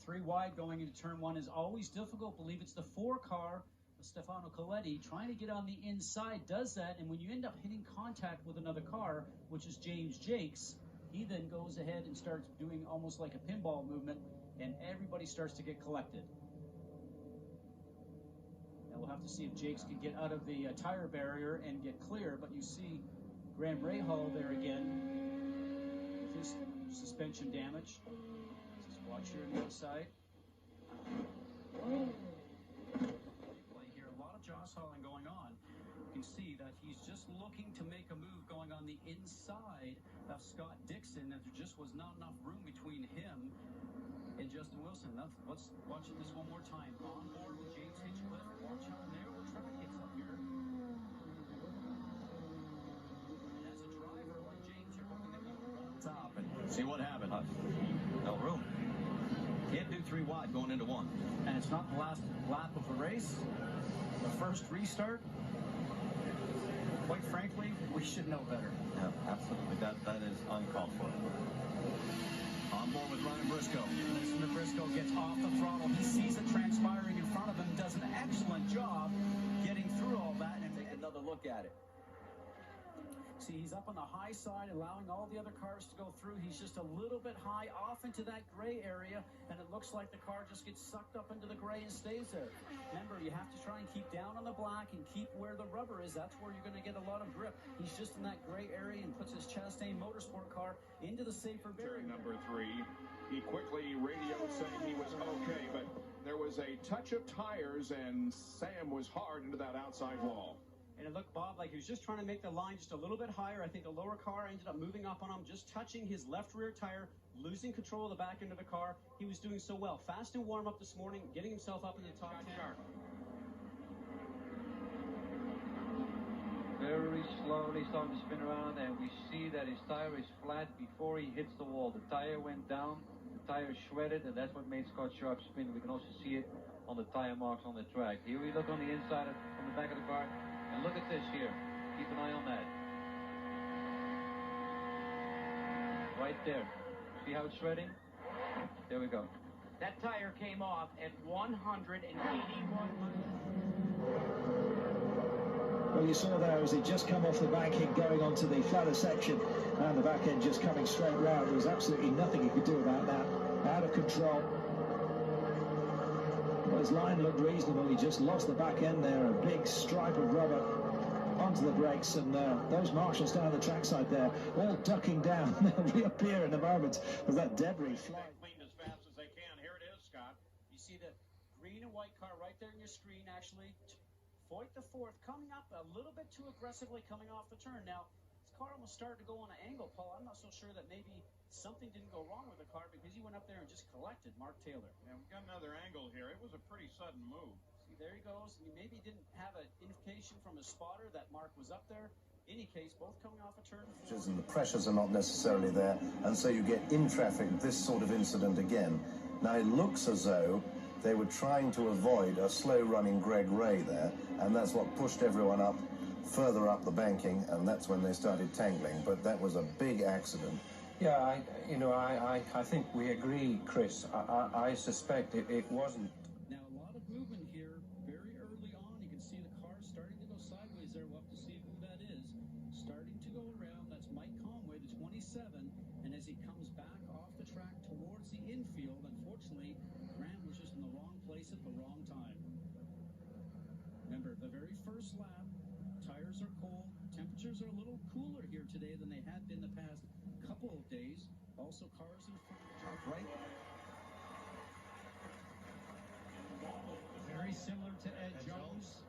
3 wide going into turn 1 is always difficult. Believe it's the 4 car of Stefano Coletti trying to get on the inside, does that, and when you end up hitting contact with another car, which is James Jakes, he then goes ahead and starts doing almost like a pinball movement, and everybody starts to get collected. Now we'll have to see if Jakes can get out of the tire barrier and get clear, but you see Graham Rahal there again with his suspension damage. Just watch here on the outside. Here, a lot of Joss hauling going on. You can see that he's just looking to make a move going on the inside of Scott Dixon, and there just was not enough room between him and Justin Wilson. Let's watch this one more time. On board with James Hinchcliffe. Watch how narrow the track gets up here. And as a driver like James, you're hoping that you can run top and see what happened. No room. Can't do 3 wide going into 1. And it's not the last lap of the race. The first restart. Quite frankly, we should know better. Yeah, absolutely. That is uncalled for. On board with Ryan Briscoe. Listen to Briscoe gets off the throttle. He sees it transpiring in front of him, does an excellent job getting through all that, and take another look at it. See, he's up on the high side, allowing all the other cars to go through. He's just a little bit high off into that gray area, and it looks like the car just gets sucked up into the gray and stays there. Remember, you have to try and keep down on the black and keep where the rubber is. That's where you're going to get a lot of grip. He's just in that gray area and puts his Chastain Motorsport car into the safer barrier. Number 3, he quickly radioed saying he was okay, but there was a touch of tires, and Sam was hard into that outside wall. And it looked, Bob, like he was just trying to make the line just a little bit higher. I think the lower car ended up moving up on him, just touching his left rear tire, losing control of the back end of the car. He was doing so well. Fast and warm up this morning, getting himself up in the top 10. Very slowly starting to spin around, and we see that his tire is flat before he hits the wall. The tire went down, the tire shredded, and that's what made Scott Sharp spin. We can also see it on the tire marks on the track. Here we look on the inside from the back of the car. And look at this here. Keep an eye on that. Right there. See how it's shredding? There we go. That tire came off at 181. Well, you saw there as he just come off the banking going onto the flatter section, and the back end just coming straight round. There was absolutely nothing he could do about that. Out of control. Well, his line looked reasonable. He just lost the back end there. A big stripe of rubber onto the brakes, and those marshals down the trackside there, all ducking down. They'll reappear in a moment as that debris flies. Cleaned as fast as they can. Here it is, Scott. You see the green and white car right there in your screen, actually. Foyt the fourth coming up a little bit too aggressively coming off the turn. Now, this car almost started to go on an angle, Paul. I'm not so sure that maybe something didn't go wrong with the car because he went up there and just collected Mark Taylor. Yeah, we've got another angle here. It was a pretty sudden move. See, there he goes. He maybe didn't have an indication from his spotter that Mark was up there. In any case, both coming off a turn. And the pressures are not necessarily there, and so you get in traffic this sort of incident again. Now, it looks as though they were trying to avoid a slow-running Greg Ray there, and that's what pushed everyone up, further up the banking, and that's when they started tangling. But that was a big accident. Yeah, I think we agree, Chris. I suspect it wasn't. Now, a lot of movement here very early on. You can see the car starting to go sideways there. We'll have to see who that is. Starting to go around. That's Mike Conway, the 27. And as he comes back off the track towards the infield, unfortunately, Graham was just in the wrong place at the wrong time. Remember, the very first lap, tires are cold. Temperatures are a little cooler here today than they had been the past couple of days. Also, cars in front of the top right. Very similar to Ed Jones.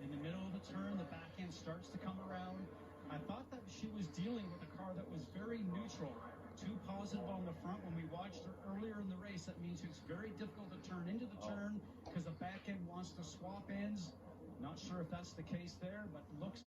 In the middle of the turn, the back end starts to come around. I thought that she was dealing with a car that was very neutral. Too positive on the front. When we watched her earlier in the race, that means it's very difficult to turn into the turn because the back end wants to swap ends. Not sure if that's the case there, but looks